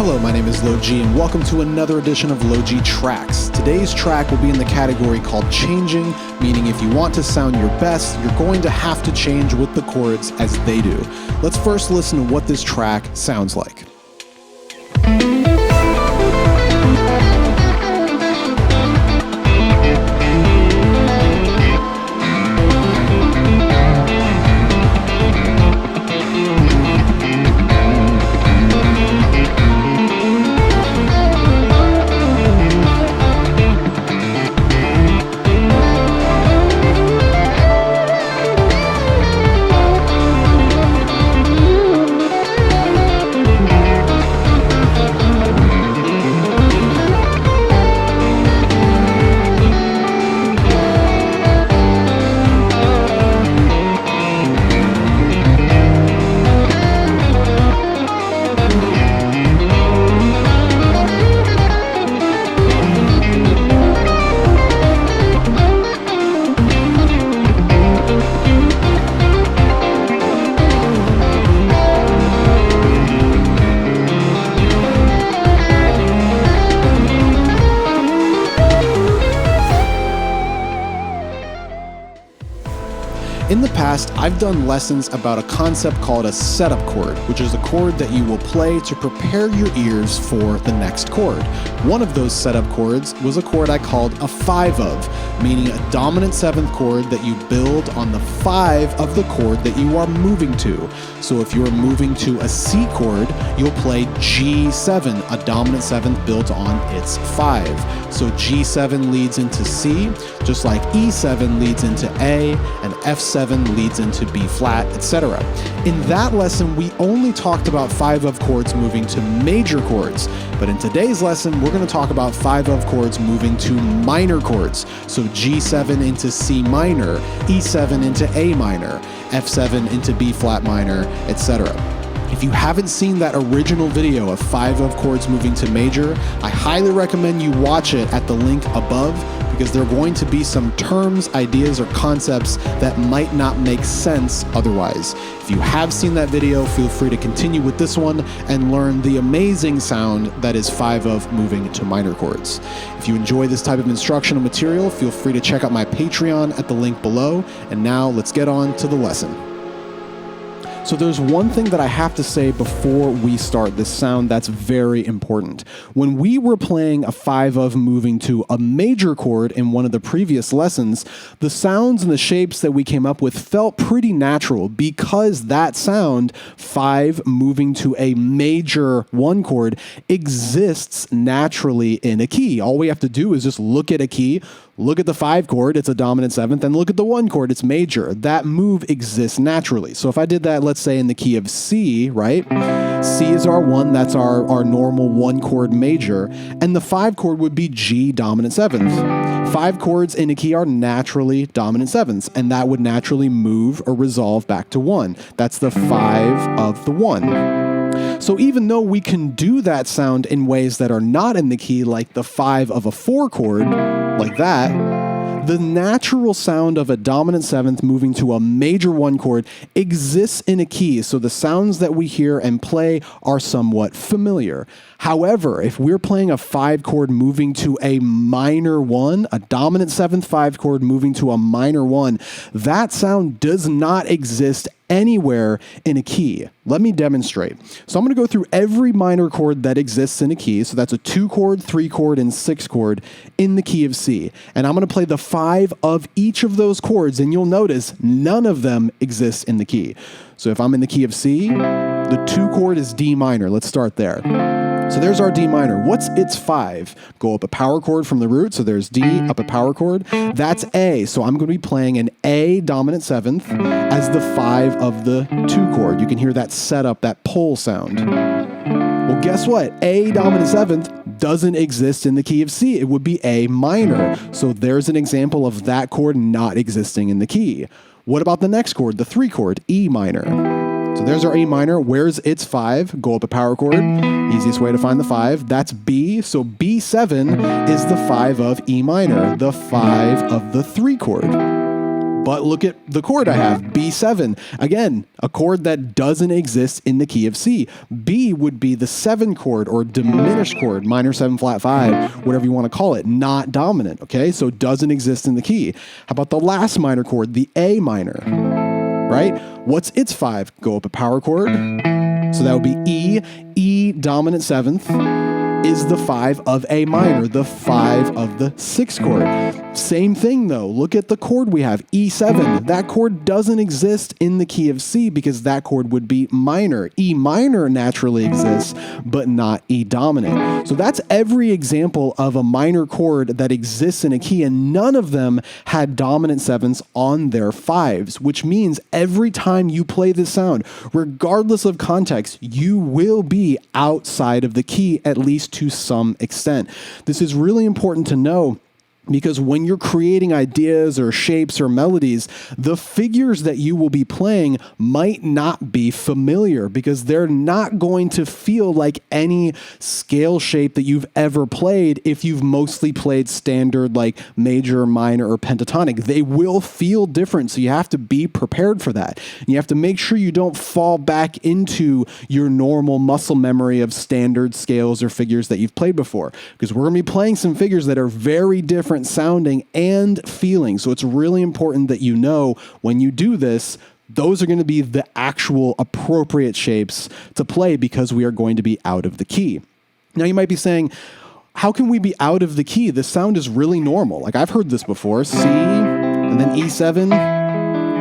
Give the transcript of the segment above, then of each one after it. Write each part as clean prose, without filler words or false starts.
Hello, my name is LoG and welcome to another edition of LoG Tracks. Today's track will be in the category called changing, meaning if you want to sound your best, you're going to have to change with the chords as they do. Let's first listen to what this track sounds like. In the past, I've done lessons about a concept called a setup chord, which is a chord that you will play to prepare your ears for the next chord. One of those setup chords was a chord I called a 5 of, meaning a dominant 7th chord that you build on the 5 of the chord that you are moving to. So if you're moving to a C chord, you'll play G7, a dominant 7th built on its 5. So G7 leads into C, just like E7 leads into A, and F7 leads into B flat, etc. In that lesson, we only talked about 5 of chords moving to major chords, but in today's lesson, we're going to talk about 5 of chords moving to minor chords. So G7 into C minor, E7 into A minor, F7 into B flat minor, etc. If you haven't seen that original video of 5 of chords moving to major, I highly recommend you watch it at the link above, because there are going to be some terms, ideas, or concepts that might not make sense otherwise. If you have seen that video, feel free to continue with this one and learn the amazing sound that is 5 of moving to minor chords. If you enjoy this type of instructional material, feel free to check out my Patreon at the link below. And now let's get on to the lesson. So there's one thing that I have to say before we start this sound that's very important. When we were playing a 5 of moving to a major chord in one of the previous lessons, the sounds and the shapes that we came up with felt pretty natural because that sound, 5 moving to a major 1 chord, exists naturally in a key. All we have to do is just look at a key, look at the 5 chord, it's a dominant 7th, and look at the 1 chord, it's major. That move exists naturally. So if I did that, let's say in the key of C, right? C is our 1, that's our normal 1 chord major, and the 5 chord would be G dominant 7th. 5 chords in a key are naturally dominant 7ths, and that would naturally move or resolve back to 1. That's the 5 of the 1. So even though we can do that sound in ways that are not in the key, like the 5 of a 4 chord, like that, the natural sound of a dominant 7th moving to a major 1 chord exists in a key, so the sounds that we hear and play are somewhat familiar. However, if we're playing a 5 chord moving to a minor 1, a dominant 7th 5 chord moving to a minor 1, that sound does not exist anywhere in a key. Let me demonstrate. So I'm going to go through every minor chord that exists in a key. So that's a 2 chord, 3 chord, and 6 chord in the key of C. And I'm going to play the 5 of each of those chords, and you'll notice none of them exist in the key. So if I'm in the key of C, the 2 chord is D minor. Let's start there. So there's our D minor. What's its 5? Go up a power chord from the root. So there's D, up a power chord. That's A. So I'm going to be playing an A dominant 7th as the 5 of the 2 chord. You can hear that setup, that pull sound. Well, guess what? A dominant 7th doesn't exist in the key of C. It would be A minor. So there's an example of that chord not existing in the key. What about the next chord, the 3 chord, E minor? So there's our E minor. Where's its 5? Go up a power chord. Easiest way to find the 5. That's B. So B7 is the 5 of E minor, the 5 of the 3 chord. But look at the chord I have, B7. Again, a chord that doesn't exist in the key of C. B would be the 7 chord or diminished chord, minor 7 flat 5, whatever you want to call it, not dominant, okay? So it doesn't exist in the key. How about the last minor chord, the A minor, right? What's its 5? Go up a power chord. So that would be E. E dominant 7th is the 5 of A minor, the 5 of the 6th chord. Same thing though, look at the chord we have, E7. That chord doesn't exist in the key of C because that chord would be minor. E minor naturally exists, but not E dominant. So that's every example of a minor chord that exists in a key, and none of them had dominant 7ths on their 5s, which means every time you play this sound, regardless of context, you will be outside of the key, at least to some extent. This is really important to know, because when you're creating ideas or shapes or melodies, the figures that you will be playing might not be familiar because they're not going to feel like any scale shape that you've ever played if you've mostly played standard like major, minor, or pentatonic. They will feel different, so you have to be prepared for that. And you have to make sure you don't fall back into your normal muscle memory of standard scales or figures that you've played before, because we're going to be playing some figures that are very different sounding and feeling. So it's really important that you know when you do this, those are going to be the actual appropriate shapes to play because we are going to be out of the key. Now you might be saying, how can we be out of the key? This sound is really normal. Like I've heard this before, C and then E7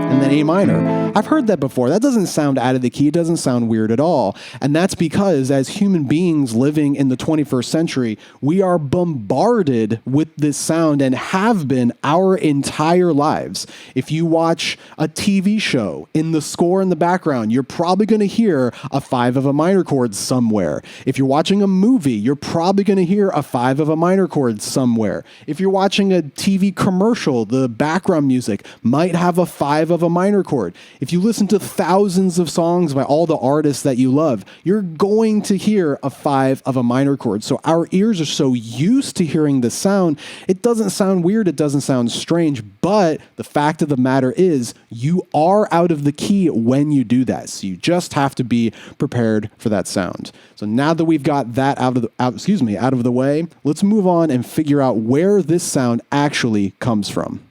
and then A minor. I've heard that before. That doesn't sound out of the key. It doesn't sound weird at all. And that's because as human beings living in the 21st century, we are bombarded with this sound and have been our entire lives. If you watch a TV show, in the score in the background, you're probably going to hear a 5 of a minor chord somewhere. If you're watching a movie, you're probably going to hear a 5 of a minor chord somewhere. If you're watching a TV commercial, the background music might have a 5 of a minor chord. If you listen to thousands of songs by all the artists that you love, you're going to hear a 5 of a minor chord. So our ears are so used to hearing the sound, it doesn't sound weird, it doesn't sound strange, but the fact of the matter is you are out of the key when you do that. So you just have to be prepared for that sound. So now that we've got that out of the way, let's move on and figure out where this sound actually comes from.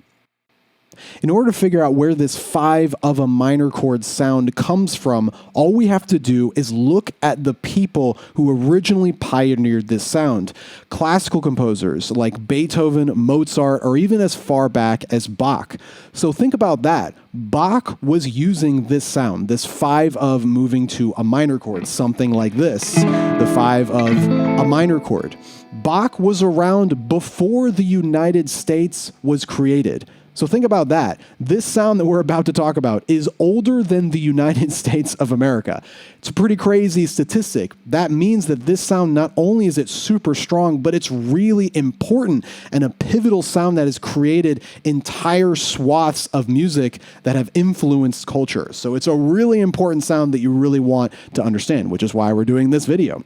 In order to figure out where this 5 of a minor chord sound comes from, all we have to do is look at the people who originally pioneered this sound. Classical composers like Beethoven, Mozart, or even as far back as Bach. So think about that. Bach was using this sound, this 5 of moving to a minor chord, something like this, the 5 of a minor chord. Bach was around before the United States was created. So think about that. This sound that we're about to talk about is older than the United States of America. It's a pretty crazy statistic. That means that this sound, not only is it super strong, but it's really important and a pivotal sound that has created entire swaths of music that have influenced culture. So it's a really important sound that you really want to understand, which is why we're doing this video.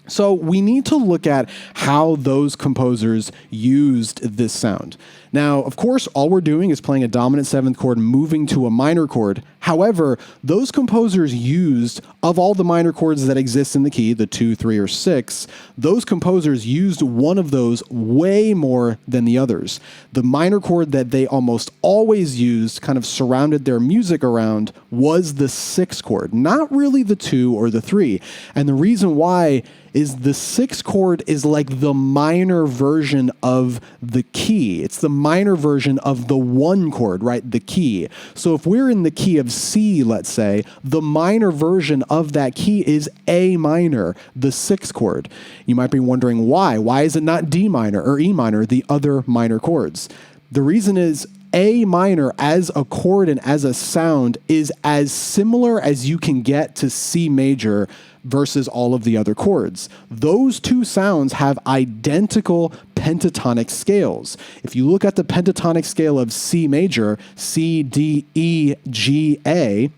So we need to look at how those composers used this sound. Now, of course, all we're doing is playing a dominant 7th chord moving to a minor chord. However, those composers used, of all the minor chords that exist in the key, the 2, 3, or 6, those composers used one of those way more than the others. The minor chord that they almost always used, kind of surrounded their music around, was the 6th chord, not really the 2 or the 3. And the reason why is the 6th chord is like the minor version of the key. It's the minor version of the 1 chord, right? The key. So if we're in the key of C, let's say, the minor version of that key is A minor, the 6th chord. You might be wondering why. Why is it not D minor or E minor, the other minor chords? The reason is A minor as a chord and as a sound is as similar as you can get to C major versus all of the other chords. Those two sounds have identical pentatonic scales. If you look at the pentatonic scale of C major, C, D, E, G, A,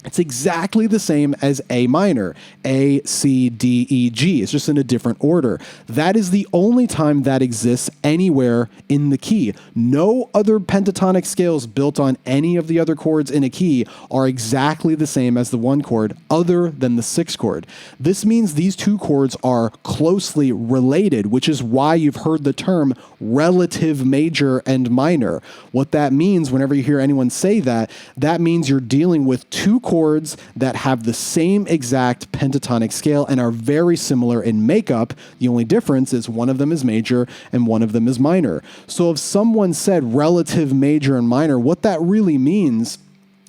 It's exactly the same as A minor, A, C, D, E, G. It's just in a different order. That is the only time that exists anywhere in the key. No other pentatonic scales built on any of the other chords in a key are exactly the same as the one chord other than the sixth chord. This means these two chords are closely related, which is why you've heard the term relative major and minor. What that means whenever you hear anyone say that, that means you're dealing with two chords that have the same exact pentatonic scale and are very similar in makeup. The only difference is one of them is major and one of them is minor. So if someone said relative major and minor, what that really means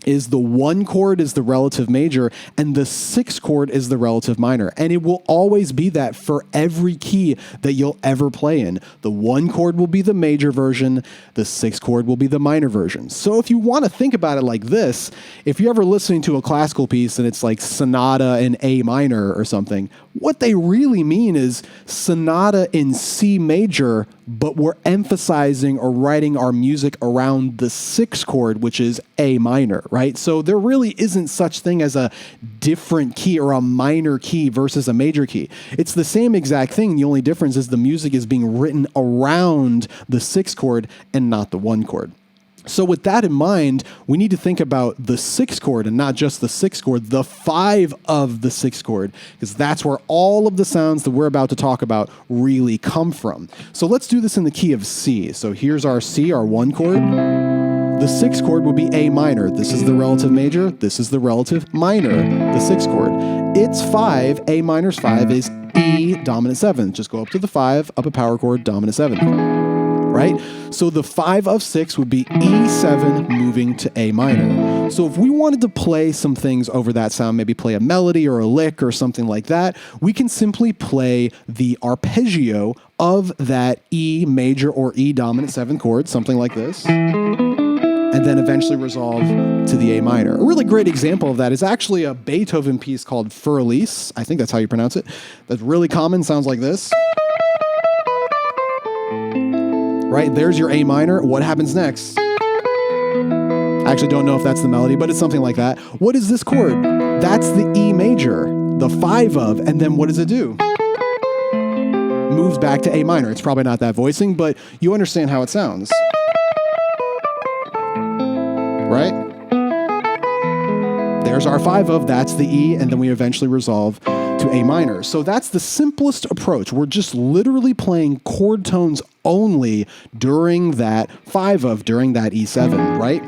is the one chord is the relative major and the sixth chord is the relative minor. And it will always be that for every key that you'll ever play in. The one chord will be the major version, the sixth chord will be the minor version. So if you want to think about it like this, if you're ever listening to a classical piece and it's like sonata in A minor or something, what they really mean is sonata in C major, but we're emphasizing or writing our music around the sixth chord, which is A minor, right? So there really isn't such thing as a different key or a minor key versus a major key. It's the same exact thing. The only difference is the music is being written around the sixth chord and not the one chord. So with that in mind, we need to think about the sixth chord and not just the sixth chord, the 5 of the sixth chord, because that's where all of the sounds that we're about to talk about really come from. So let's do this in the key of C. So here's our C, our one chord. The sixth chord would be A minor. This is the relative major. This is the relative minor, the sixth chord. It's 5. A minor's 5 is E dominant 7. Just go up to the 5, up a power chord, dominant 7. Right? So the 5 of 6 would be E7 moving to A minor. So if we wanted to play some things over that sound, maybe play a melody or a lick or something like that, we can simply play the arpeggio of that E major or E dominant 7 chord, something like this, and then eventually resolve to the A minor. A really great example of that is actually a Beethoven piece called Für Elise. I think that's how you pronounce it. That's really common, sounds like this. Right, there's your A minor. What happens next? I actually don't know if that's the melody, but it's something like that. What is this chord? That's the E major, the 5 of, and then what does it do? Moves back to A minor. It's probably not that voicing, but you understand how it sounds. Right? There's our 5 of, that's the E, and then we eventually resolve to A minor. So that's the simplest approach. We're just literally playing chord tones only during that 5 of, during that E7, right?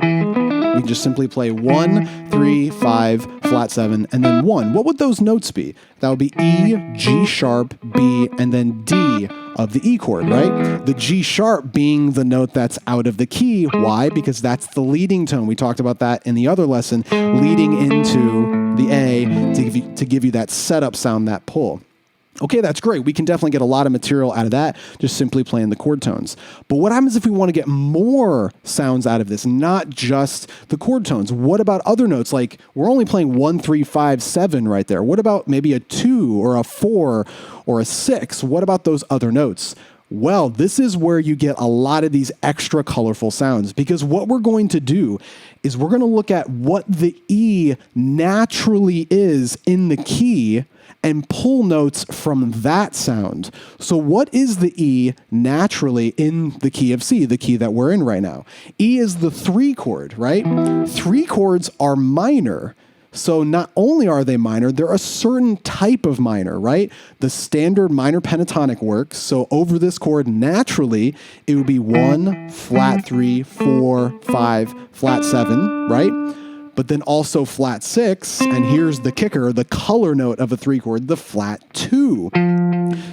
We just simply play 1, 3, 5, flat 7, and then 1. What would those notes be? That would be E, G sharp, B, and then D of the E chord, right? The G sharp being the note that's out of the key. Why? Because that's the leading tone. We talked about that in the other lesson, leading into the A to give you that setup sound, that pull. Okay, that's great. We can definitely get a lot of material out of that, just simply playing the chord tones. But what happens if we want to get more sounds out of this, not just the chord tones? What about other notes? Like, we're only playing 1, 3, 5, 7 right there. What about maybe a 2 or a 4 or a 6? What about those other notes? Well, this is where you get a lot of these extra colorful sounds, because what we're going to do is we're going to look at what the E naturally is in the key and pull notes from that sound. So what is the E naturally in the key of C, the key that we're in right now? E is the 3 chord, right? 3 chords are minor. So not only are they minor, they're a certain type of minor, right? The standard minor pentatonic works. So over this chord, naturally, it would be 1, flat 3, 4, 5, flat 7, right? But then also flat 6, and here's the kicker, the color note of a 3 chord, the flat 2.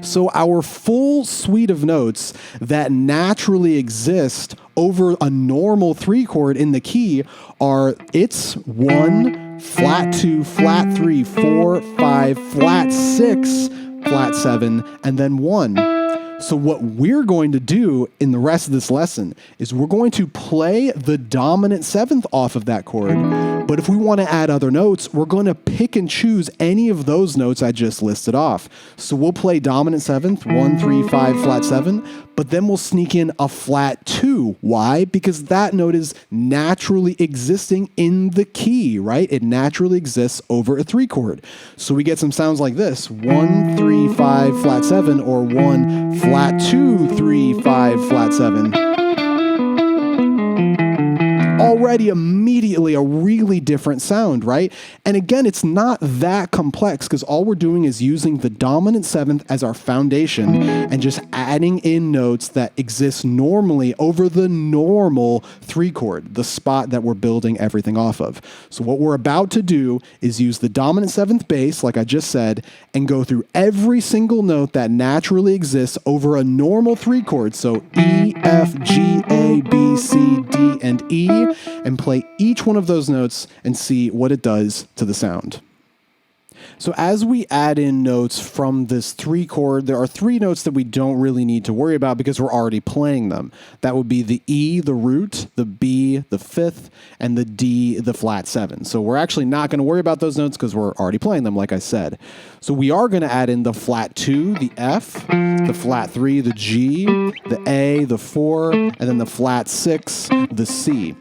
So our full suite of notes that naturally exist over a normal 3 chord in the key are, it's 1, flat 2, flat 3, 4, 5, flat 6, flat 7, and then 1. So what we're going to do in the rest of this lesson is we're going to play the dominant 7th off of that chord, But if we want to add other notes, we're going to pick and choose any of those notes I just listed off. So we'll play dominant seventh, 1, 3, 5, flat 7, but then we'll sneak in a flat 2. Why? Because that note is naturally existing in the key, right? It naturally exists over a 3 chord. So we get some sounds like this: 1, 3, 5, flat 7, or 1, flat 2, 3, 5, flat 7. Already immediately a really different sound, right? And again, it's not that complex because all we're doing is using the dominant seventh as our foundation and just adding in notes that exist normally over the normal 3 chord, the spot that we're building everything off of. So what we're about to do is use the dominant seventh bass, like I just said, and go through every single note that naturally exists over a normal 3 chord. So E, F, G, A, B, C, D, and E, and play each one of those notes and see what it does to the sound. So as we add in notes from this 3 chord, there are 3 notes that we don't really need to worry about because we're already playing them. That would be the E, the root, the B, the fifth, and the D, the flat 7. So we're actually not going to worry about those notes because we're already playing them, like I said. So we are going to add in the flat 2, the F, the flat 3, the G, the A, the 4, and then the flat 6, the C.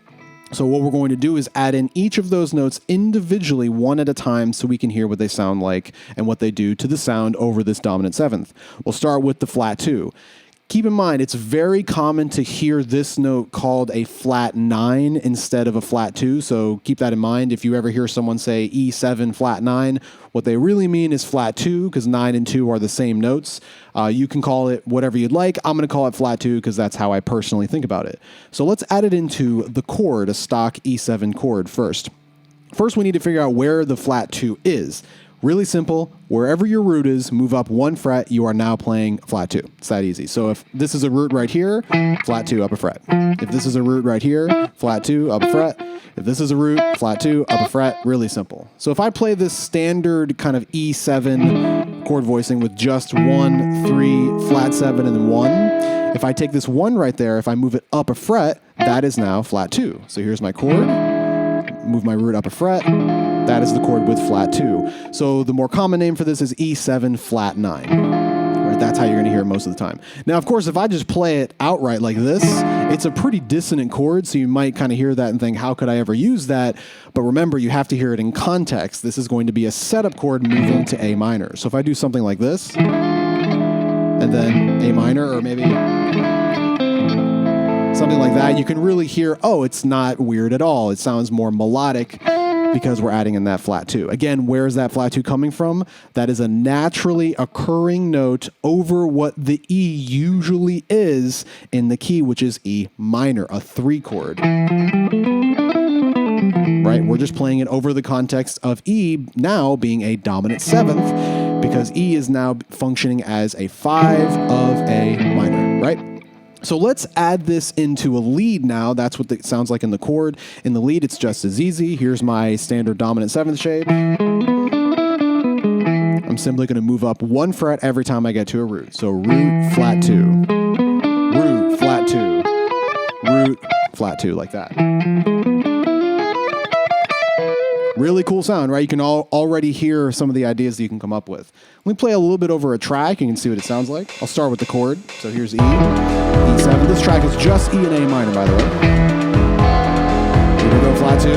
So what we're going to do is add in each of those notes individually, one at a time, so we can hear what they sound like and what they do to the sound over this dominant seventh. We'll start with the flat 2. Keep in mind, it's very common to hear this note called a flat 9 instead of a flat 2, so keep that in mind. If you ever hear someone say E7 flat 9, what they really mean is flat 2, because 9 and 2 are the same notes. You can call it whatever you'd like. I'm going to call it flat 2 because that's how I personally think about it. So let's add it into the chord, a stock E7 chord first. First, we need to figure out where the flat 2 is. Really simple. Wherever your root is, move up 1 fret, you are now playing flat 2. It's that easy. So if this is a root right here, flat 2, up a fret. If this is a root right here, flat 2, up a fret. If this is a root, flat 2, up a fret. Really simple. So if I play this standard kind of E7 chord voicing with just 1, 3, flat 7, and then 1, if I take this 1 right there, if I move it up a fret, that is now flat 2. So here's my chord. Move my root up a fret. That is the chord with flat 2. So the more common name for this is E7 flat 9. Right? That's how you're going to hear it most of the time. Now, of course, if I just play it outright like this, it's a pretty dissonant chord, so you might kind of hear that and think, how could I ever use that? But remember, you have to hear it in context. This is going to be a setup chord moving to A minor. So if I do something like this, and then A minor, or maybe something like that, you can really hear, oh, it's not weird at all. It sounds more melodic because we're adding in that flat 2. Again, where is that flat 2 coming from? That is a naturally occurring note over what the E usually is in the key, which is E minor, a 3 chord. Right? We're just playing it over the context of E now being a dominant seventh because E is now functioning as a 5 of A minor, right? So let's add this into a lead now. That's what it sounds like in the chord. In the lead, it's just as easy. Here's my standard dominant seventh shape. I'm simply going to move up 1 fret every time I get to a root. So root, flat 2, root, flat 2, root, flat 2, like that. Really cool sound, right? You can already hear some of the ideas that you can come up with. Let me play a little bit over a track. You can see what it sounds like. I'll start with the chord. So here's E, E7. This track is just E and A minor, by the way. Here we go, flat 2.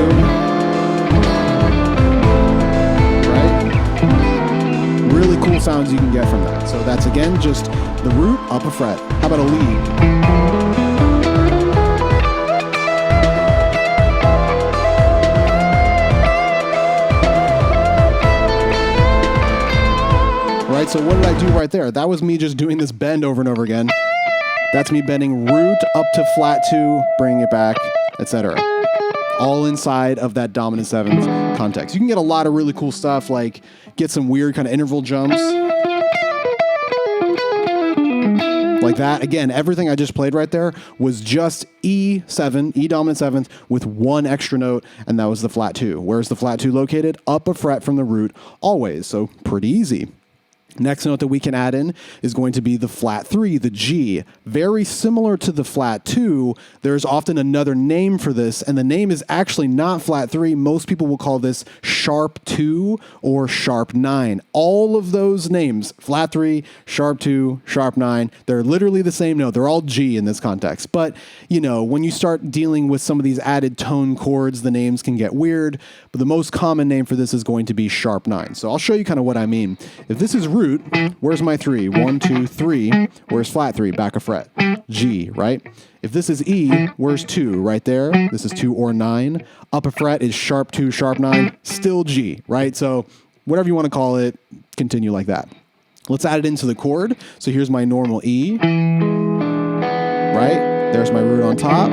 Right? Really cool sounds you can get from that. So that's, again, just the root, up a fret. How about a lead? Right, so what did I do right there? That was me just doing this bend over and over again. That's me bending root up to flat 2, bringing it back, etc. All inside of that dominant seventh context. You can get a lot of really cool stuff, like get some weird kind of interval jumps. Like that. Again, everything I just played right there was just E7, E dominant seventh, with 1 extra note, and that was the flat 2. Where's the flat 2 located? Up a fret from the root, always, so pretty easy. Next note that we can add in is going to be the flat 3, the G. Very similar to the flat 2, there's often another name for this, and the name is actually not flat 3. Most people will call this sharp 2 or sharp 9. All of those names, flat 3, sharp 2, sharp 9, they're literally the same note. They're all G in this context. But, you know, when you start dealing with some of these added tone chords, the names can get weird. But the most common name for this is going to be sharp 9. So I'll show you kind of what I mean. If this is root, where's my 3? 1, 2, 3. Where's flat 3? Back a fret. G, right? If this is E, where's 2? Right there. This is 2 or 9. Up a fret is sharp 2, sharp 9. Still G, right? So whatever you want to call it, continue like that. Let's add it into the chord. So here's my normal E, right? There's my root on top.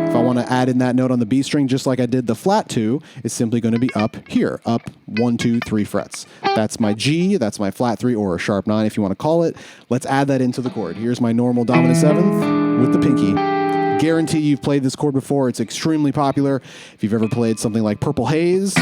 If I want to add in that note on the B string, just like I did the flat 2, it's simply going to be up here, up 1, 2, 3 frets. That's my G, that's my flat 3, or a sharp 9 if you want to call it. Let's add that into the chord. Here's my normal dominant 7th with the pinky. Guarantee you've played this chord before. It's extremely popular. If you've ever played something like Purple Haze,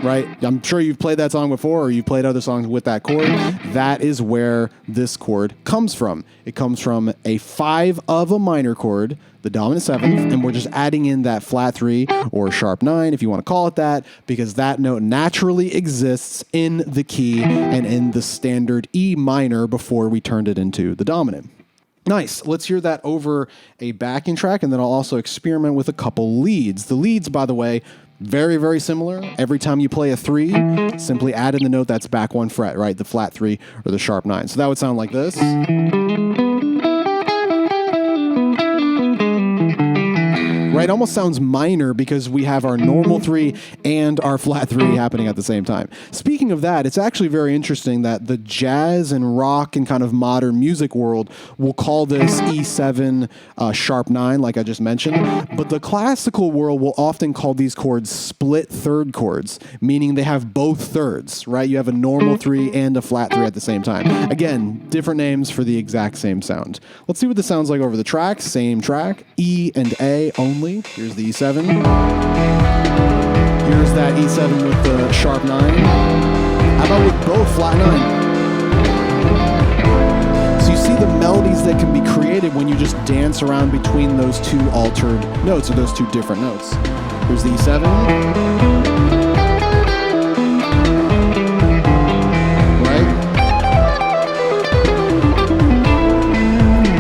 right? I'm sure you've played that song before, or you've played other songs with that chord. That is where this chord comes from. It comes from a 5 of a minor chord, the dominant 7th, and we're just adding in that flat 3 or sharp 9, if you want to call it that, because that note naturally exists in the key and in the standard E minor before we turned it into the dominant. Nice. Let's hear that over a backing track, and then I'll also experiment with a couple leads. The leads, by the way, very, very similar. Every time you play a 3, simply add in the note that's back 1 fret, right? The flat 3 or the sharp 9. So that would sound like this. Right, almost sounds minor because we have our normal 3 and our flat 3 happening at the same time. Speaking of that, it's actually very interesting that the jazz and rock and kind of modern music world will call this E7 sharp 9, like I just mentioned, but the classical world will often call these chords split third chords, meaning they have both thirds, right? You have a normal 3 and a flat 3 at the same time. Again, different names for the exact same sound. Let's see what this sounds like over the track. Same track, E and A only. Here's the E7. Here's that E7 with the sharp 9. How about with both flat 9? So you see the melodies that can be created when you just dance around between those two altered notes, or those two different notes. Here's the E7.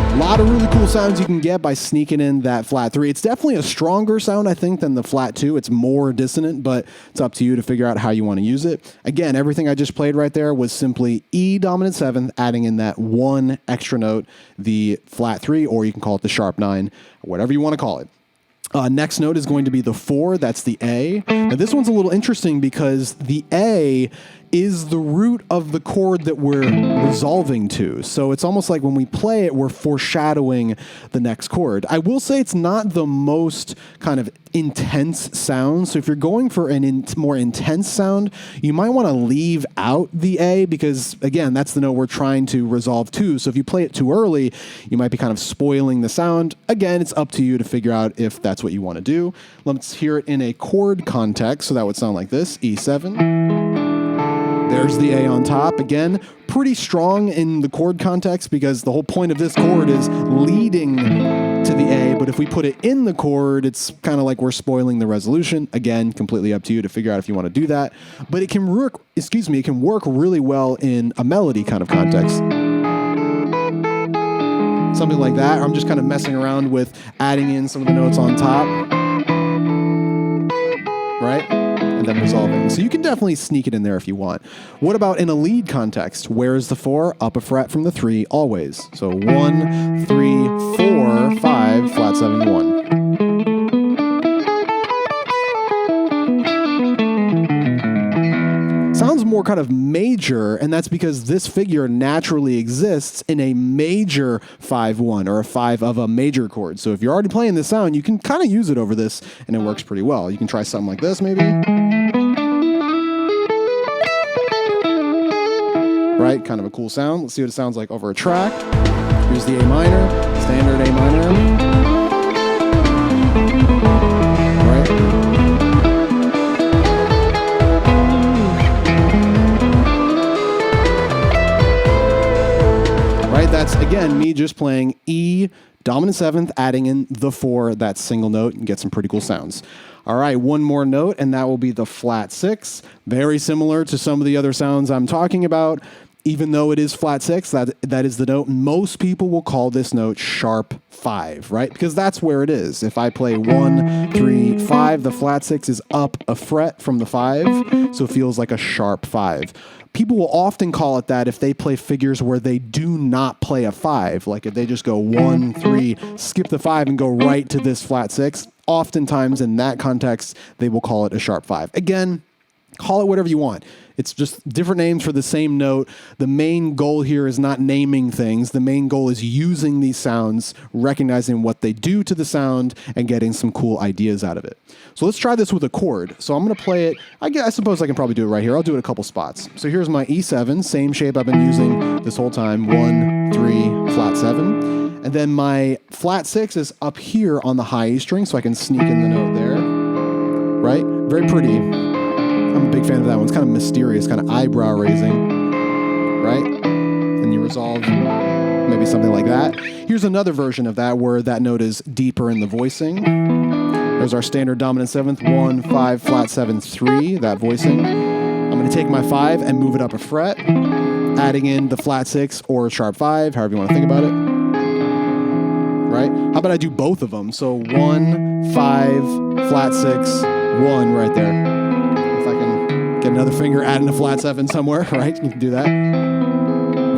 A lot of really cool sounds you can get by sneaking in that flat 3. It's definitely a stronger sound, I think, than the flat 2. It's more dissonant, but it's up to you to figure out how you want to use it. Again, everything I just played right there was simply E dominant 7th, adding in that one extra note, the flat 3, or you can call it the sharp 9, whatever you want to call it. Next note is going to be the 4. That's the A. Now, this one's a little interesting because the A is the root of the chord that we're resolving to. So it's almost like when we play it, we're foreshadowing the next chord. I will say it's not the most kind of intense sound. So if you're going for an more intense sound, you might want to leave out the A because, again, that's the note we're trying to resolve to. So if you play it too early, you might be kind of spoiling the sound. Again, it's up to you to figure out if that's what you want to do. Let's hear it in a chord context. So that would sound like this, E7. There's the A on top. Again, pretty strong in the chord context because the whole point of this chord is leading to the A, but if we put it in the chord, it's kind of like we're spoiling the resolution. Again, completely up to you to figure out if you want to do that. But it can work, it can work really well in a melody kind of context. Something like that. I'm just kind of messing around with adding in some of the notes on top. Right? And then resolving. So you can definitely sneak it in there if you want. What about in a lead context? Where is the 4? Up a fret from the 3, always. So 1, 3, 4, 5, flat 7, 1. Sounds more kind of major, and that's because this figure naturally exists in a major 5-1 or a 5 of a major chord. So if you're already playing this sound, you can kind of use it over this, and it works pretty well. You can try something like this, maybe. Right, kind of a cool sound. Let's see what it sounds like over a track. Here's the A minor, standard A minor. me just playing E dominant seventh, adding in the 4, that single note, and get some pretty cool sounds. All right, one more note, and that will be the flat 6. Very similar to some of the other sounds I'm talking about. Even though it is flat 6, that is the note. Most people will call this note sharp 5, right? Because that's where it is. If I play 1, 3, 5, the flat 6 is up a fret from the 5, so it feels like a sharp 5. People will often call it that if they play figures where they do not play a 5. Like if they just go 1, 3, skip the 5 and go right to this flat 6. Oftentimes in that context, they will call it a sharp 5. Again, call it whatever you want. It's just different names for the same note. The main goal here is not naming things. The main goal is using these sounds, recognizing what they do to the sound, and getting some cool ideas out of it. So let's try this with a chord. So I'm going to play it. I suppose I can probably do it right here. I'll do it a couple spots. So here's my E7, same shape I've been using this whole time. 1, 3, flat 7. And then my flat 6 is up here on the high E string, so I can sneak in the note there. Right? Very pretty. I'm a big fan of that one. It's kind of mysterious, kind of eyebrow raising, right? And you resolve maybe something like that. Here's another version of that where that note is deeper in the voicing. There's our standard dominant seventh, 1, 5, flat 7, 3, that voicing. I'm going to take my 5 and move it up a fret, adding in the flat 6 or sharp 5, however you want to think about it. Right? How about I do both of them? So 1, 5, flat 6, 1 right there. Get another finger, add in a flat 7 somewhere, right? You can do that.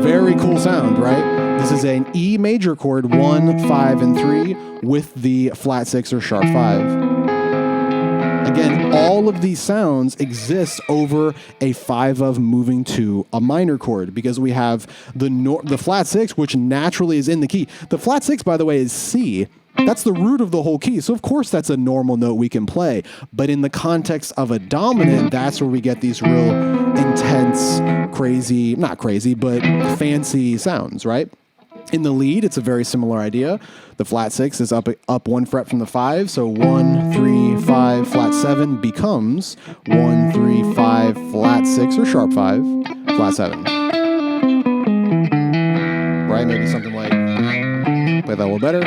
Very cool sound, right? This is an E major chord, 1, 5, and 3, with the flat 6 or sharp 5. Again, all of these sounds exist over a 5 of moving to a minor chord because we have the flat 6, which naturally is in the key. The flat 6, by the way, is C. That's the root of the whole key. So, of course, that's a normal note we can play. But in the context of a dominant, that's where we get these real intense, crazy, not crazy, but fancy sounds, right? In the lead, it's a very similar idea. The flat 6 is up 1 fret from the 5. So 1, 3, 5, flat 7 becomes 1, 3, 5, flat 6 or sharp 5, flat 7. Right? Maybe something like, play that a little better.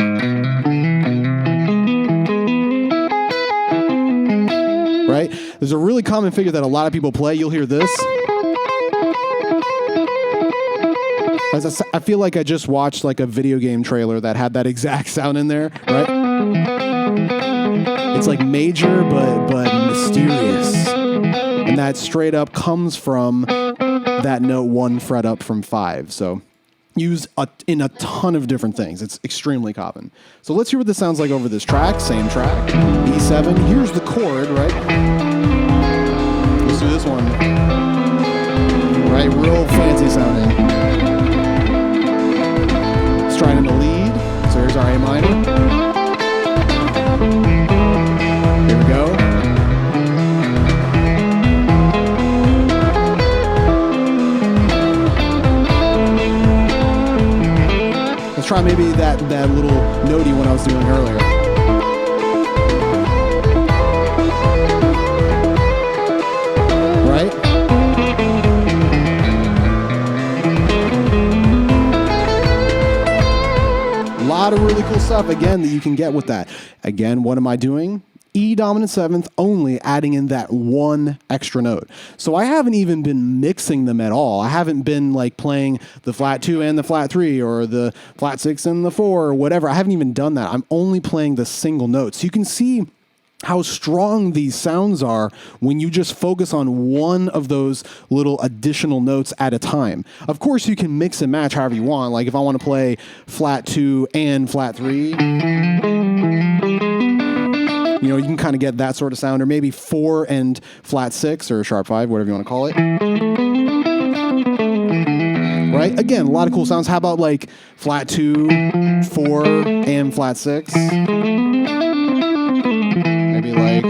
Right? There's a really common figure that a lot of people play. You'll hear this. I feel like I just watched like a video game trailer that had that exact sound in there, right? It's like major but mysterious. And that straight up comes from that note 1 fret up from 5. So used in a ton of different things. It's extremely common. So let's hear what this sounds like over this track. Same track. E7. Here's the chord, right? Let's do this one. Right? Real fancy sounding. Let's try it in the lead. So here's our A minor. Here we go. Let's try maybe that little notey one I was doing earlier. Right? A lot of really cool stuff, again, that you can get with that. Again, what am I doing? E dominant seventh, only adding in that 1 extra note. So I haven't even been mixing them at all. I haven't been like playing the flat 2 and the flat 3 or the flat 6 and the 4 or whatever. I haven't even done that. I'm only playing the single note. So you can see how strong these sounds are when you just focus on one of those little additional notes at a time. Of course, you can mix and match however you want. Like if I want to play flat 2 and flat 3, you know, you can kind of get that sort of sound, or maybe 4 and flat 6 or sharp 5, whatever you want to call it. Right? Again, a lot of cool sounds. How about like flat 2, 4, and flat 6? Maybe like...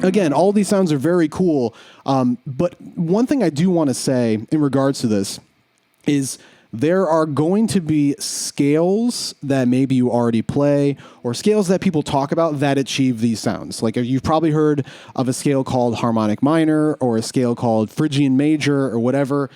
Again, all these sounds are very cool. But one thing I do want to say in regards to this is there are going to be scales that maybe you already play or scales that people talk about that achieve these sounds. Like you've probably heard of a scale called harmonic minor or a scale called Phrygian major or whatever.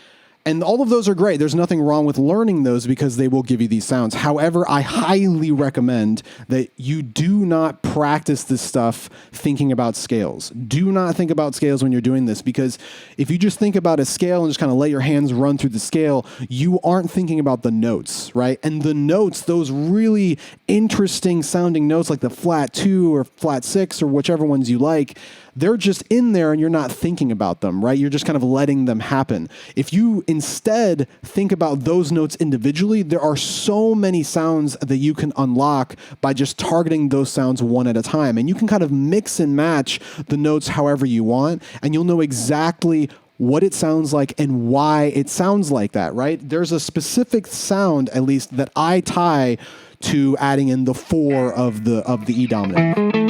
And all of those are great. There's nothing wrong with learning those because they will give you these sounds. However, I highly recommend that you do not practice this stuff thinking about scales. Do not think about scales when you're doing this, because if you just think about a scale and just kind of let your hands run through the scale, you aren't thinking about the notes, right? And the notes, those really interesting sounding notes like the flat 2 or flat 6 or whichever ones you like, they're just in there and you're not thinking about them, right? You're just kind of letting them happen. If you instead think about those notes individually, there are so many sounds that you can unlock by just targeting those sounds one at a time. And you can kind of mix and match the notes however you want, and you'll know exactly what it sounds like and why it sounds like that, right? There's a specific sound, at least, that I tie to adding in the 4 of the E dominant.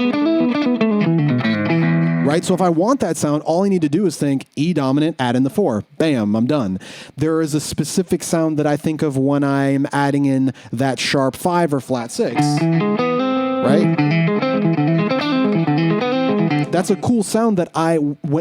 Right? So if I want that sound, all I need to do is think E dominant, add in the 4. Bam, I'm done. There is a specific sound that I think of when I'm adding in that sharp 5 or flat 6. Right? That's a cool sound that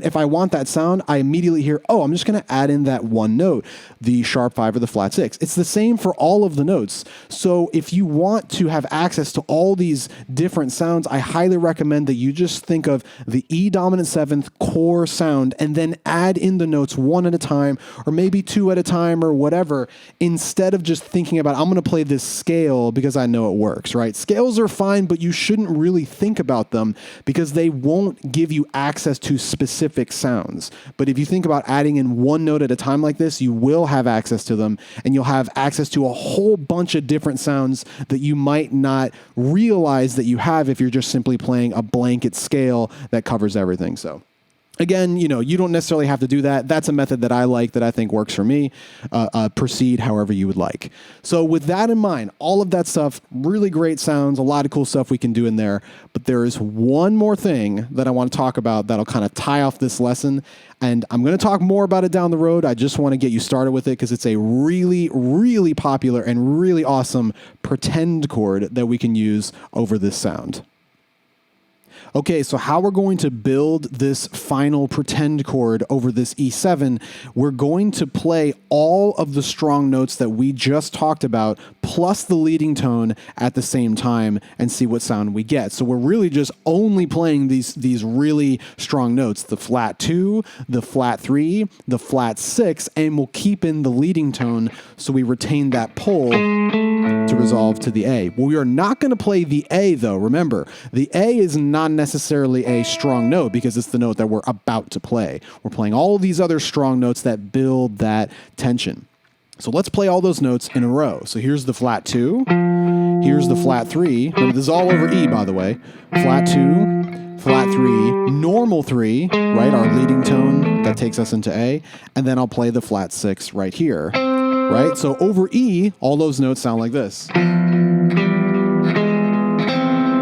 if I want that sound, I immediately hear, oh, I'm just going to add in that one note, the sharp 5 or the flat 6. It's the same for all of the notes. So if you want to have access to all these different sounds, I highly recommend that you just think of the E dominant 7th core sound and then add in the notes one at a time, or maybe 2 at a time or whatever, instead of just thinking about, I'm going to play this scale because I know it works, right? Scales are fine, but you shouldn't really think about them because they won't give you access to specific sounds. But if you think about adding in one note at a time like this, you will have access to them, and you'll have access to a whole bunch of different sounds that you might not realize that you have if you're just simply playing a blanket scale that covers everything. So again, you don't necessarily have to do that. That's a method that I like, that I think works for me. Proceed however you would like. So with that in mind, all of that stuff, really great sounds, a lot of cool stuff we can do in there. But there is one more thing that I want to talk about that'll kind of tie off this lesson. And I'm going to talk more about it down the road. I just want to get you started with it because it's a really, really popular and really awesome pretend chord that we can use over this sound. Okay, so how we're going to build this final pretend chord over this E7, we're going to play all of the strong notes that we just talked about, plus the leading tone at the same time, and see what sound we get. So we're really just only playing these really strong notes, the flat 2, the flat 3, the flat 6, and we'll keep in the leading tone so we retain that pull to resolve to the A. Well, we are not going to play the A, though. Remember, the A is not necessarily a strong note because it's the note that we're about to play. We're playing all these other strong notes that build that tension. So let's play all those notes in a row. So here's the flat 2. Here's the flat 3. Remember, this is all over E, by the way. Flat 2, flat 3, normal 3, right? Our leading tone that takes us into A. And then I'll play the flat 6 right here. Right? So over E, all those notes sound like this.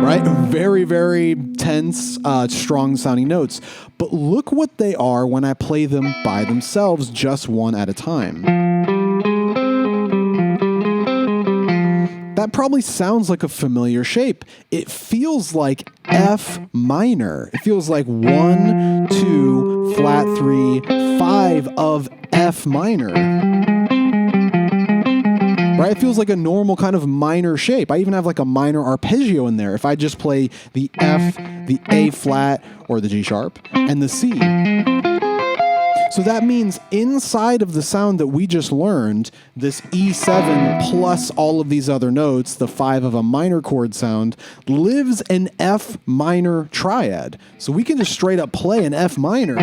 Right? Very, very tense, strong sounding notes. But look what they are when I play them by themselves, just one at a time. That probably sounds like a familiar shape. It feels like F minor. It feels like 1, 2, flat 3, 5 of F minor. Right? It feels like a normal kind of minor shape. I even have like a minor arpeggio in there if I just play the F, the A flat, or the G sharp, and the C. So that means inside of the sound that we just learned, this E7 plus all of these other notes, the 5 of a minor chord sound, lives an F minor triad. So we can just straight up play an F minor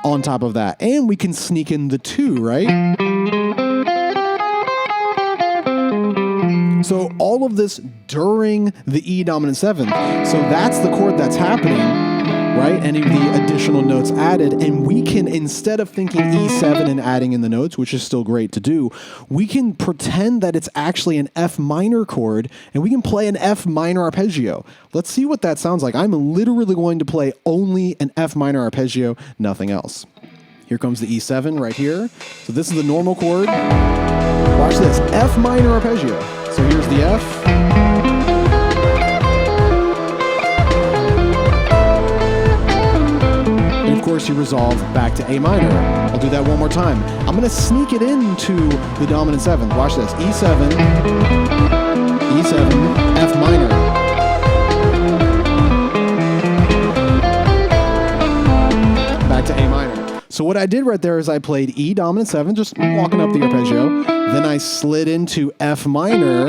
on top of that. And we can sneak in the 2, right? So all of this during the E dominant 7th. So that's the chord that's happening, right? Any of the additional notes added. And we can, instead of thinking E7 and adding in the notes, which is still great to do, we can pretend that it's actually an F minor chord and we can play an F minor arpeggio. Let's see what that sounds like. I'm literally going to play only an F minor arpeggio, nothing else. Here comes the E7 right here. So this is the normal chord. Watch this, F minor arpeggio. So here's the F. And of course you resolve back to A minor. I'll do that one more time. I'm gonna sneak it into the dominant 7th. Watch this, E7, E7, F minor. Back to A minor. So what I did right there is I played E dominant 7, just walking up the arpeggio. Then I slid into F minor,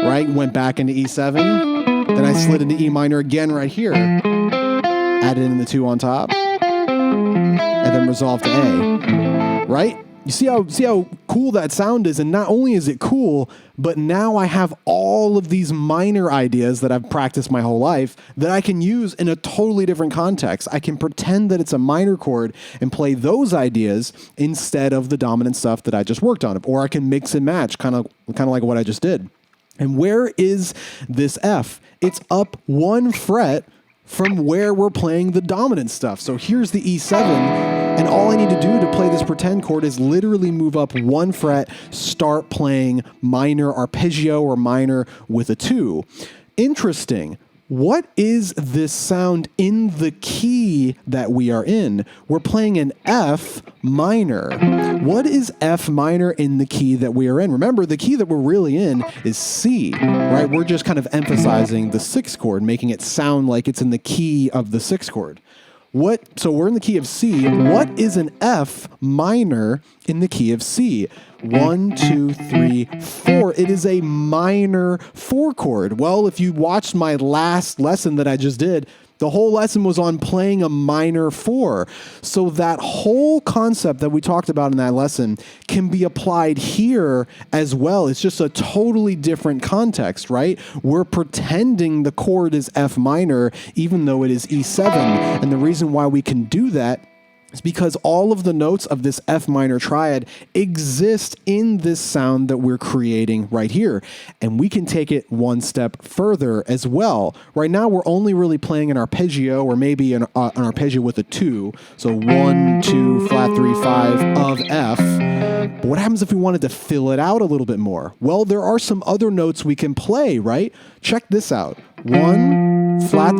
right? Went back into E7. Then I slid into E minor again right here. Added in the 2 on top. And then resolved to A, right? You see how cool that sound is, and not only is it cool, but now I have all of these minor ideas that I've practiced my whole life that I can use in a totally different context. I can pretend that it's a minor chord and play those ideas instead of the dominant stuff that I just worked on, or I can mix and match, kind of like what I just did. And where is this F? It's up 1 fret from where we're playing the dominant stuff. So here's the E7, and all I need to do to play this pretend chord is literally move up 1 fret, start playing minor arpeggio or minor with a 2. Interesting. What is this sound in the key that we are in? We're playing an F minor. What is F minor in the key that we are in? Remember, the key that we're really in is C, right? We're just kind of emphasizing the 6th chord, making it sound like it's in the key of the 6th chord. So we're in the key of C. What is an F minor in the key of C? 1, 2, 3, 4. It is a minor 4 chord. Well, if you watched my last lesson that I just did, the whole lesson was on playing a minor 4. So that whole concept that we talked about in that lesson can be applied here as well. It's just a totally different context, right? We're pretending the chord is F minor, even though it is E7. And the reason why we can do that is because all of the notes of this F minor triad exist in this sound that we're creating right here. And we can take it one step further as well. Right now, we're only really playing an arpeggio, or maybe an arpeggio with a 2. So 1, 2, flat 3, 5 of F. But what happens if we wanted to fill it out a little bit more? Well, there are some other notes we can play, right? Check this out. 2, flat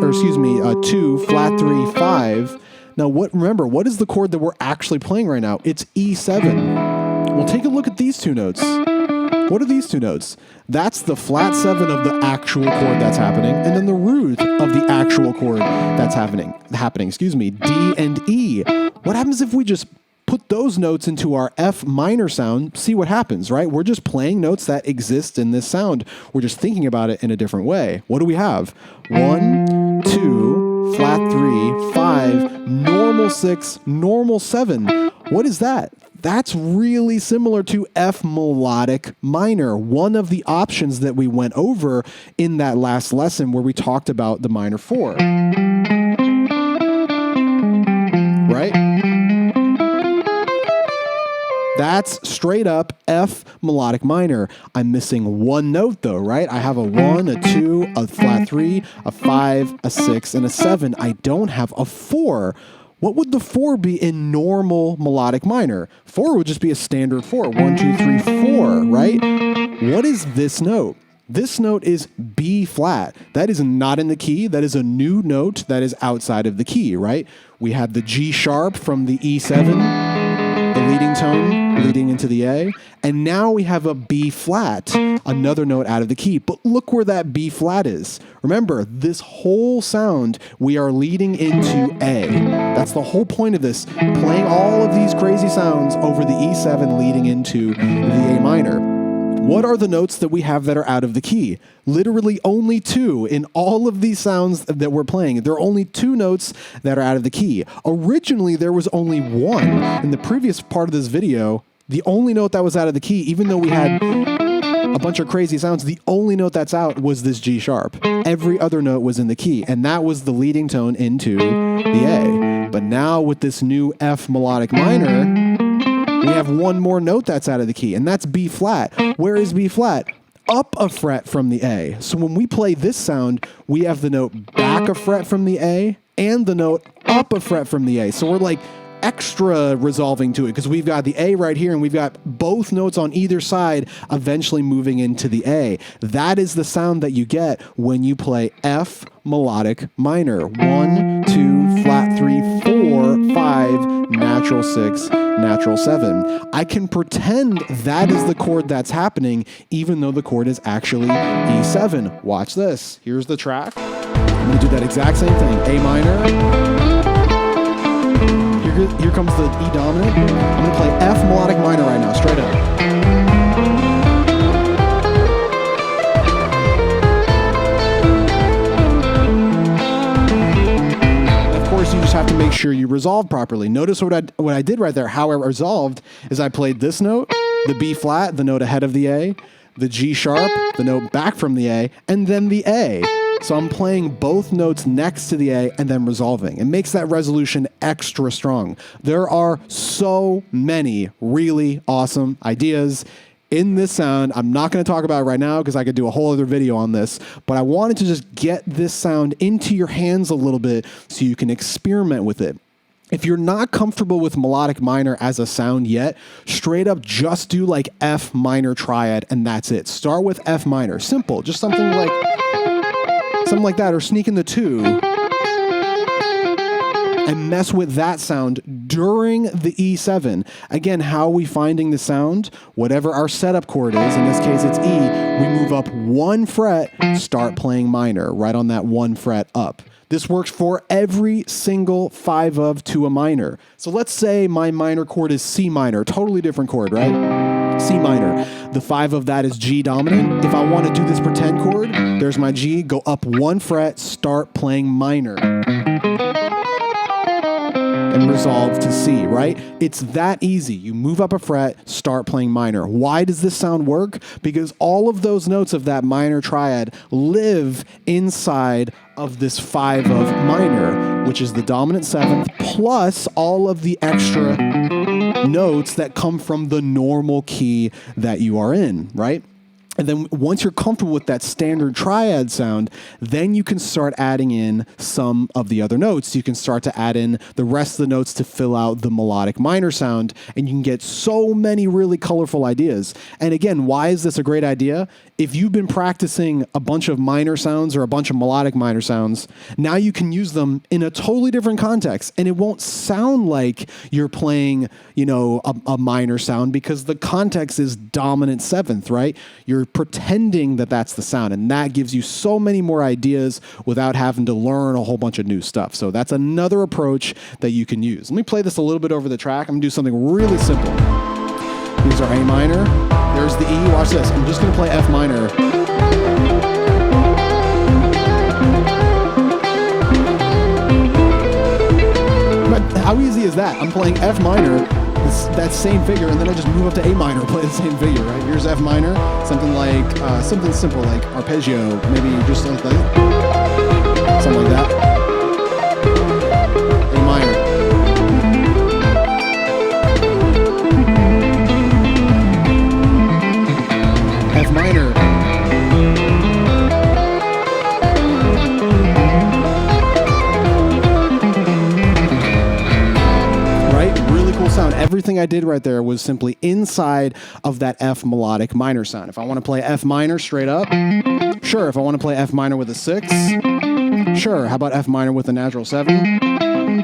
3, 5. Now, remember, what is the chord that we're actually playing right now? It's E7. Well, take a look at these 2 notes. What are these 2 notes? That's the flat 7 of the actual chord that's happening, and then the root of the actual chord that's happening, D and E. What happens if we just put those notes into our F minor sound? See what happens, right? We're just playing notes that exist in this sound. We're just thinking about it in a different way. What do we have? 1, 2, flat 3, 5, normal 6, normal 7. What is that? That's really similar to F melodic minor, one of the options that we went over in that last lesson where we talked about the minor 4. Right? That's straight up F melodic minor. I'm missing 1 note though, right? I have a 1, a 2, a flat 3, a 5, a 6, and a 7. I don't have a 4. What would the 4 be in normal melodic minor? 4 would just be a standard 4. 1, 2, 3, 4, right? What is this note? This note is B flat. That is not in the key. That is a new note that is outside of the key, right? We had the G sharp from the E7, the leading tone leading into the A, and now we have a B flat, another note out of the key. But look where that B flat is. Remember, this whole sound, we are leading into A. That's the whole point of this, playing all of these crazy sounds over the E7 leading into the A minor. What are the notes that we have that are out of the key? Literally only 2 in all of these sounds that we're playing. There are only 2 notes that are out of the key. Originally, there was only 1. In the previous part of this video, the only note that was out of the key, even though we had a bunch of crazy sounds, the only note that's out was this G sharp. Every other note was in the key, and that was the leading tone into the A. But now with this new F melodic minor, we have 1 more note that's out of the key, and that's B flat. Where is B flat? Up a fret from the A. So when we play this sound, we have the note back a fret from the A and the note up a fret from the A. So we're like extra resolving to it because we've got the A right here and we've got both notes on either side eventually moving into the A. That is the sound that you get when you play F melodic minor. 1, 2, flat 3, 4, 5, natural 6, natural 7. I can pretend that is the chord that's happening even though the chord is actually E7. Watch this. Here's the track. I'm going to do that exact same thing. A minor. Here comes the E dominant. I'm going to play F melodic minor right now, straight up. Of course, you just have to make sure you resolve properly. Notice what I did right there. How I resolved is I played this note, the B flat, the note ahead of the A, the G sharp, the note back from the A, and then the A. So I'm playing both notes next to the A and then resolving. It makes that resolution extra strong. There are so many really awesome ideas in this sound. I'm not going to talk about it right now because I could do a whole other video on this, but I wanted to just get this sound into your hands a little bit so you can experiment with it. If you're not comfortable with melodic minor as a sound yet, straight up just do like F minor triad and that's it. Start with F minor. Simple. Just something like that, or sneak in the 2 and mess with that sound during the E7. Again, how are we finding the sound? Whatever our setup chord is, in this case it's E, we move up 1 fret, start playing minor, right on that 1 fret up. This works for every single 5 of to a minor. So let's say my minor chord is C minor, totally different chord, right? C minor. The 5 of that is G dominant. If I want to do this pretend chord, there's my G, go up 1 fret, start playing minor. And resolve to C, right? It's that easy. You move up a fret, start playing minor. Why does this sound work? Because all of those notes of that minor triad live inside of this 5 of minor, which is the dominant 7th, plus all of the extra notes that come from the normal key that you are in, right? And then once you're comfortable with that standard triad sound, then you can start adding in some of the other notes. You can start to add in the rest of the notes to fill out the melodic minor sound, and you can get so many really colorful ideas. And again, why is this a great idea? If you've been practicing a bunch of minor sounds or a bunch of melodic minor sounds, now you can use them in a totally different context, and it won't sound like you're playing, a minor sound because the context is dominant 7th, right? You're pretending that that's the sound, and that gives you so many more ideas without having to learn a whole bunch of new stuff. So that's another approach that you can use. Let me play this a little bit over the track. I'm gonna do something really simple. Here's our A minor. There's the E. Watch this. I'm just gonna play F minor. But how easy is that? I'm playing F minor, that same figure, and then I just move up to A minor, play the same figure, right? Here's F minor, something like, something simple like arpeggio, maybe just like that, something like that. A minor. F minor. Sound. Everything I did right there was simply inside of that F melodic minor sound. If I want to play F minor straight up, sure. If I want to play F minor with a 6, sure. How about F minor with a natural 7?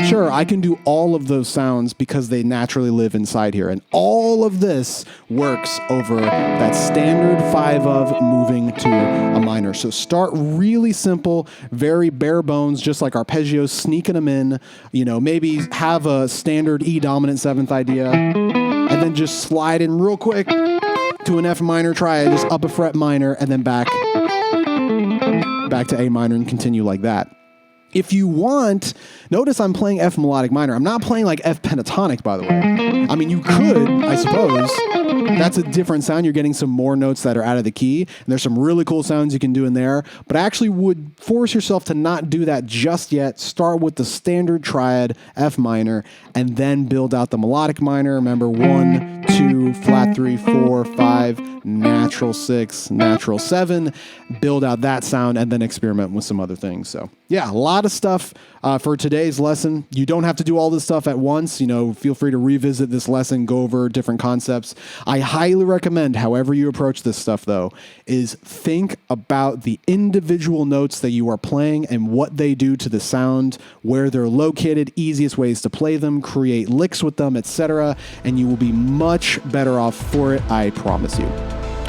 Sure, I can do all of those sounds because they naturally live inside here. And all of this works over that standard 5 of moving to a minor. So start really simple, very bare bones, just like arpeggios, sneaking them in, maybe have a standard E dominant 7th idea, and then just slide in real quick to an F minor triad, just up a fret minor, and then back to A minor and continue like that. If you want, notice I'm playing F melodic minor. I'm not playing like F pentatonic, by the way. I mean, you could, I suppose, That's a different sound. You're getting some more notes that are out of the key. And there's some really cool sounds you can do in there. But I actually would force yourself to not do that just yet. Start with the standard triad F minor and then build out the melodic minor. Remember 1, 2, flat 3, 4, 5, natural 6, natural 7. Build out that sound and then experiment with some other things. So yeah, a lot of stuff for today's lesson. You don't have to do all this stuff at once. Feel free to revisit this lesson, go over different concepts. I highly recommend, however you approach this stuff though, is think about the individual notes that you are playing and what they do to the sound, where they're located, easiest ways to play them, create licks with them, etc. And you will be much better off for it, I promise you.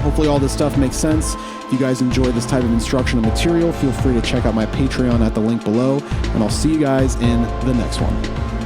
Hopefully all this stuff makes sense. If you guys enjoy this type of instructional material, feel free to check out my Patreon at the link below, and I'll see you guys in the next one.